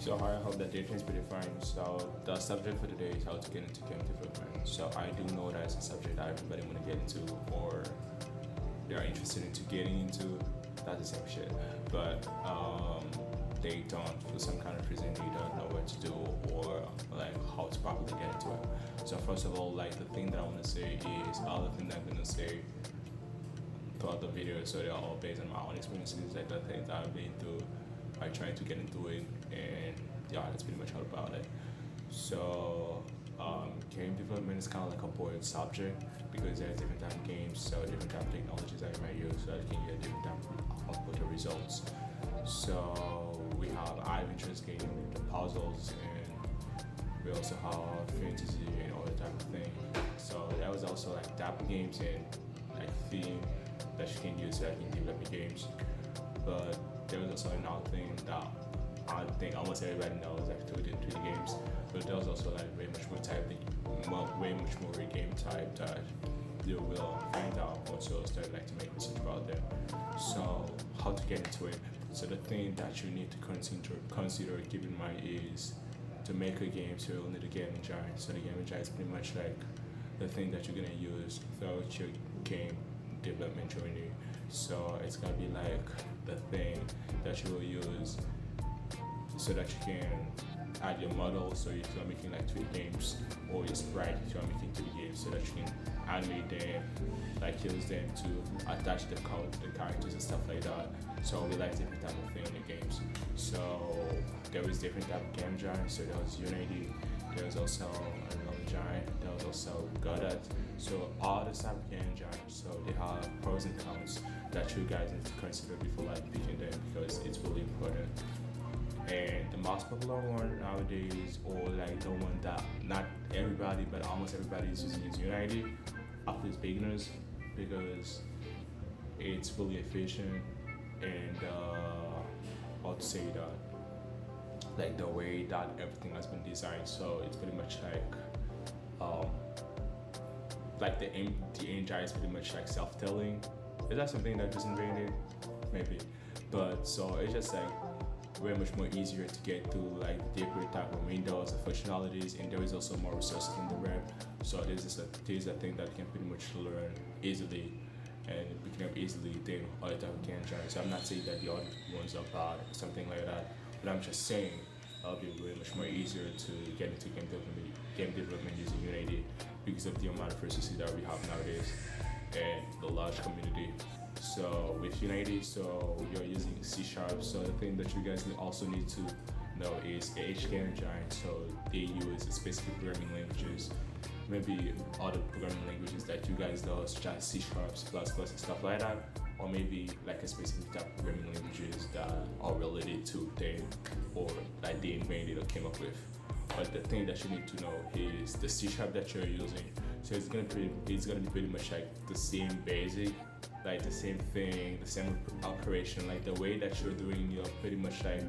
So hi, I hope that day is pretty fine. So the subject for today is how to get into game development. So I do know that it's a subject that everybody want to get into or they are interested into getting into. That's the same shit. But they don't, for some kind of reason, they don't know what to do or like how to properly get into it. So first of all, like the thing that I want to say is all the things I'm gonna say throughout the video, so they're all based on my own experiences, like the things I've been through by trying to get into it, and yeah, that's pretty much all about it. So game development is kind of like a broad subject because there's different type of games, so different type of technologies that you might use so that you can get different type of output or results. So we have adventurous game, the puzzles, and we also have fantasy and all that type of thing. So that was also like type of games and like theme that you can use so that you can develop your games. But there was also another thing that I think almost everybody knows, like 2D and 3D games. But there was also like way much more type, way much more game type that you will find out once you start like to make research about them. So how to get into it? So the thing that you need to consider keep in mind is to make a game. So you'll need a game engine. So the game engine is pretty much like the thing that you're gonna use throughout your game development journey. So it's gonna be like the thing that you will use so that you can add your model. So if you're making like 3D games or your sprite, if you're making 3D games, so that you can animate them, like use them to attach the code, the characters and stuff like that. So we like different type of thing in the games. So there is different type of game giants. So there was Unity, there was also another giant, there was also Godot. So all the type of game giants, so they have pros and cons that you guys need to consider before like picking them because it's really important. And the most popular one nowadays, or like the one that not everybody but almost everybody is using, is Unity, at least beginners, because it's really efficient and how to say that, like the way that everything has been designed. So it's pretty much um, like the engine is pretty much like self-telling. Is that something that just invented? Maybe, but so it's just like way much more easier to get through like different type of windows and functionalities, and there is also more resources in the web. So this is a thing that you can pretty much learn easily and pick up easily than other type of game giants. So I'm not saying that the other ones are bad or something like that, but I'm just saying it'll be way much more easier to get into game development using Unity because of the amount of resources that we have nowadays and the large community. So with Unity, so you're using C Sharp. So the thing that you guys also need to know is HK Giant. So they use specific programming languages, maybe other programming languages that you guys know, such as C Sharp, C++, and stuff like that, or maybe like a specific type of programming languages that are related to them or that they invented or came up with. But the thing that you need to know is the C Sharp that you're using. So it's gonna be pretty much like the same basic, like the same thing, the same operation, like the way that you're doing your pretty much like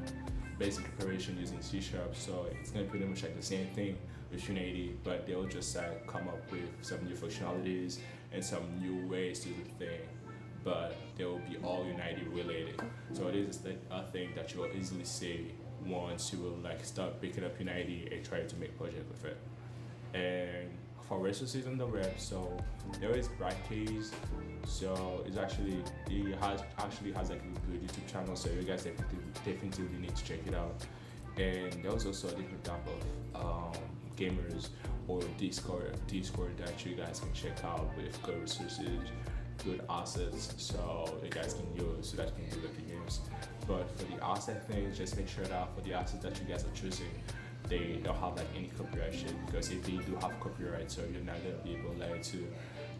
basic operation using C Sharp. So it's gonna be pretty much like the same thing with Unity, but they'll just come up with some new functionalities and some new ways to do the thing. But they will be all Unity related. So it is like a thing that you will easily see once you will like start picking up Unity and try to make project with it. And for resources on the web, so there is Brightcase. So it has like a good YouTube channel, so you guys definitely need to check it out. And there's also a different type of gamers or Discord that you guys can check out with good resources, good assets, so you guys can use so that you can develop your games. But for the asset thing, just make sure that for the assets that you guys are choosing, they don't have like any copyright shit, because if they do have copyright, so you're not gonna be able like to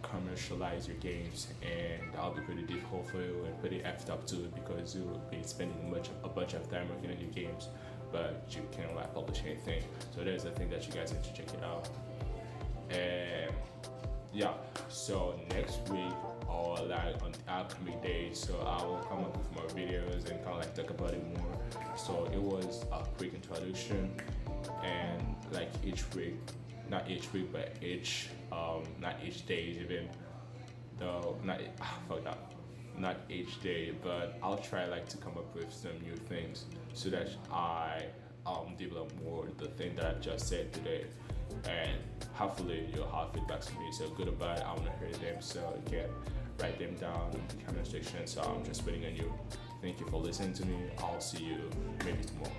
commercialize your games, and that'll be pretty difficult for you and pretty effed up too, because you'll be spending a bunch of time working on your games, but you can't like publish anything. So there's a thing that you guys need to check it out. And yeah, so next week or like on the upcoming days, so I will come up with more videos and kind of like talk about it more. So it was a quick introduction, and like each week, not each week, but not each day even, though not fuck that, not each day, but I'll try like to come up with some new things so that I develop more the thing that I just said today. And hopefully you'll have feedbacks to me. So good or bad, I want to hear them. So you can write them down in the comment section. So I'm just waiting on you. Thank you for listening to me. I'll see you maybe tomorrow.